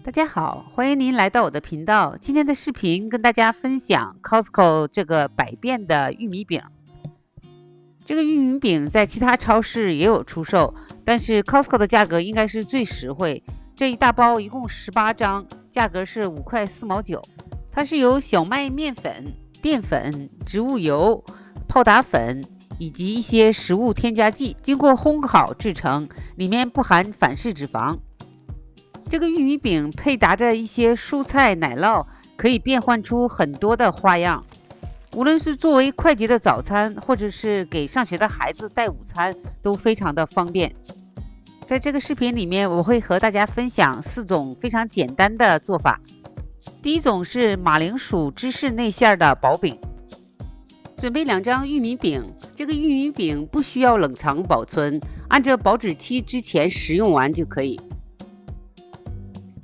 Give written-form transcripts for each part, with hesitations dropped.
大家好，欢迎您来到我的频道。今天的视频跟大家分享 Costco 这个百变的玉米饼。这个玉米饼在其他超市也有出售，但是 Costco 的价格应该是最实惠。这一大包一共18张，价格是5块4毛9。它是由小麦面粉、淀粉、植物油、泡打粉以及一些食物添加剂经过烘烤制成，里面不含反式脂肪。这个玉米饼配搭着一些蔬菜奶酪，可以变换出很多的花样。无论是作为快捷的早餐，或者是给上学的孩子带午餐，都非常的方便。在这个视频里面，我会和大家分享4种非常简单的做法。第一种是马铃薯芝士内馅的薄饼。准备2张玉米饼，这个玉米饼不需要冷藏保存，按照保质期之前食用完就可以。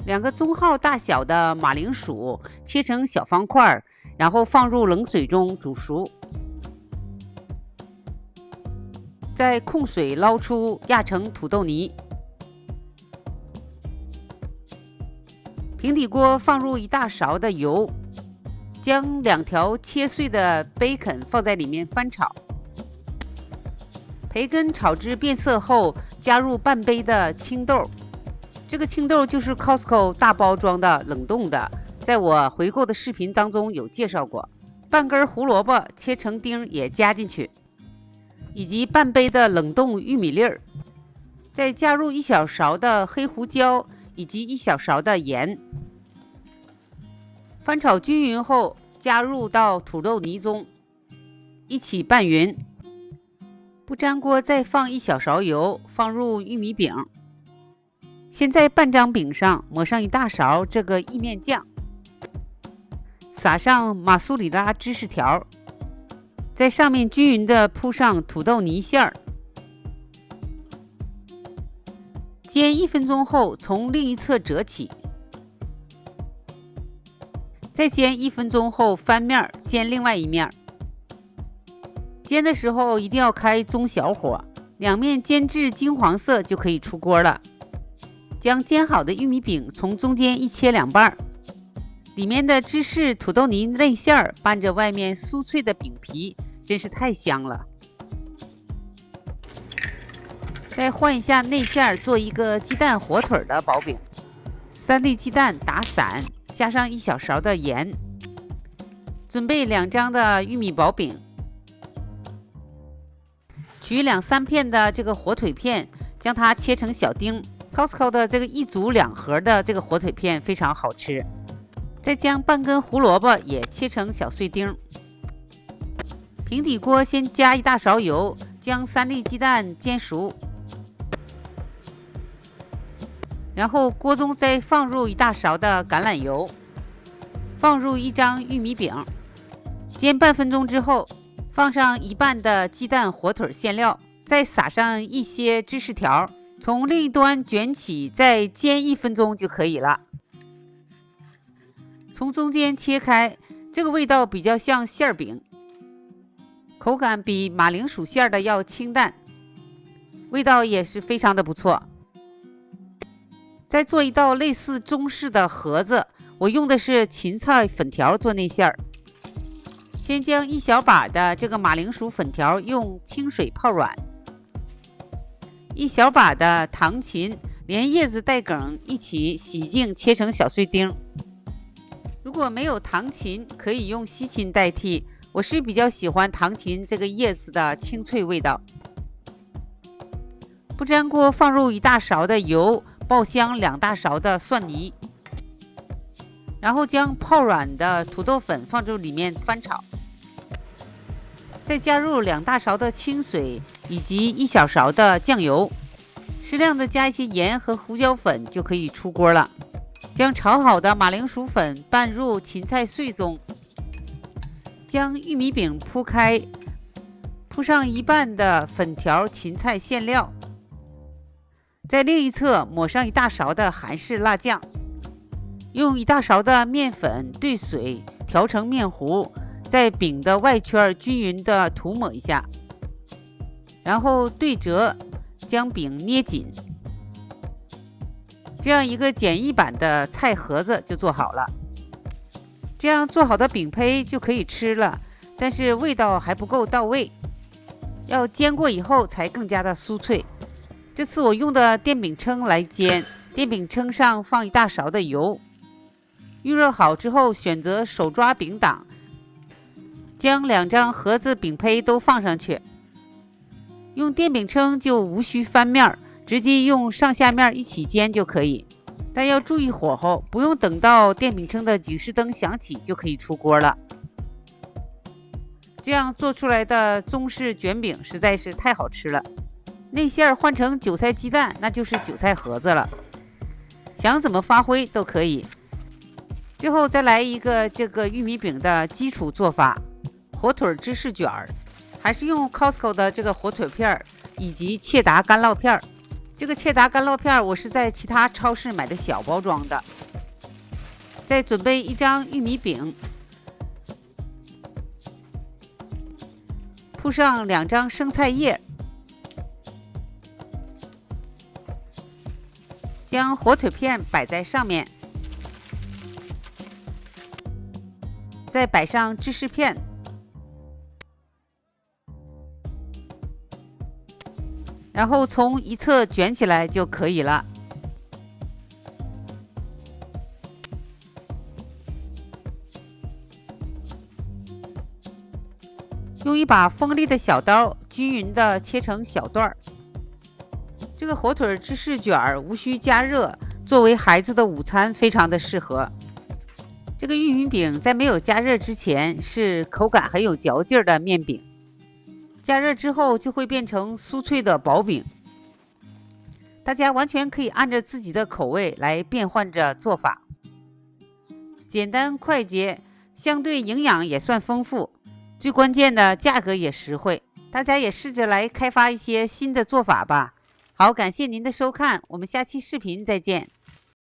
2个中号大小的马铃薯切成小方块，然后放入冷水中煮熟，再控水捞出，压成土豆泥。平底锅放入1大勺的油，将2条切碎的 bacon 放在里面翻炒。培根炒至变色后，加入半杯的青豆。这个青豆就是 Costco 大包装的冷冻的，在我回购的视频当中有介绍过。半根胡萝卜切成丁也加进去，以及半杯的冷冻玉米粒儿，再加入1小勺的黑胡椒以及1小勺的盐。翻炒均匀后，加入到土豆泥中，一起拌匀。不粘锅再放1小勺油，放入玉米饼。先在半张饼上抹上1大勺这个意面酱，撒上马苏里拉芝士条，在上面均匀地铺上土豆泥馅儿。煎1分钟后，从另一侧折起，再煎1分钟后翻面煎另外一面。煎的时候一定要开中小火，两面煎至金黄色就可以出锅了。将煎好的玉米饼从中间一切2半，里面的芝士土豆泥内馅拌着外面酥脆的饼皮，真是太香了。再换一下内馅，做一个鸡蛋火腿的薄饼。3粒鸡蛋打散，加上1小勺的盐。准备2张的玉米薄饼，取2、3片的这个火腿片，将它切成小丁。Costco 的这个1组2盒的这个火腿片非常好吃。再将半根胡萝卜也切成小碎丁。平底锅先加1大勺油，将3粒鸡蛋煎熟，然后锅中再放入1大勺的橄榄油，放入1张玉米饼，煎半分钟之后，放上1半的鸡蛋火腿馅料，再撒上一些芝士条。从另一端卷起，再煎1分钟就可以了。从中间切开，这个味道比较像馅饼，口感比马铃薯馅的要清淡，味道也是非常的不错。再做一道类似中式的盒子，我用的是芹菜粉条做内馅。先将1小把的这个马铃薯粉条用清水泡软，1小把的糖芹连叶子带梗一起洗净，切成小碎丁。如果没有糖芹，可以用西芹代替，我是比较喜欢糖芹这个叶子的清脆味道。不粘锅放入1大勺的油，爆香2大勺的蒜泥，然后将泡软的土豆粉放入里面翻炒，再加入2大勺的清水以及1小勺的酱油，适量的加一些盐和胡椒粉就可以出锅了。将炒好的马铃薯粉拌入芹菜碎中，将玉米饼铺开，铺上1半的粉条芹菜馅料，在另一侧抹上1大勺的韩式辣酱，用1大勺的面粉兑水调成面糊，在饼的外圈均匀的涂抹一下，然后对折，将饼捏紧。这样一个简易版的菜盒子就做好了。这样做好的饼胚就可以吃了，但是味道还不够到位，要煎过以后才更加的酥脆。这次我用的电饼铛来煎，电饼铛上放1大勺的油，预热好之后选择手抓饼档，将2张盒子饼胚都放上去。用电饼铛就无需翻面，直接用上下面一起煎就可以，但要注意火候，不用等到电饼铛的警示灯响起就可以出锅了。这样做出来的中式卷饼实在是太好吃了，内馅换成韭菜鸡蛋，那就是韭菜盒子了，想怎么发挥都可以。最后再来一个这个玉米饼的基础做法，火腿芝士卷儿，还是用 Costco 的这个火腿片以及切达干酪片。这个切达干酪片我是在其他超市买的小包装的。再准备1张玉米饼，铺上2张生菜叶，将火腿片摆在上面，再摆上芝士片，然后从一侧卷起来就可以了。用一把锋利的小刀均匀的切成小段。这个火腿芝士卷无需加热，作为孩子的午餐非常的适合。这个玉米饼在没有加热之前是口感很有嚼劲的面饼，加热之后就会变成酥脆的薄饼。大家完全可以按照自己的口味来变换着做法，简单快捷，相对营养也算丰富，最关键的价格也实惠。大家也试着来开发一些新的做法吧。好，感谢您的收看，我们下期视频再见。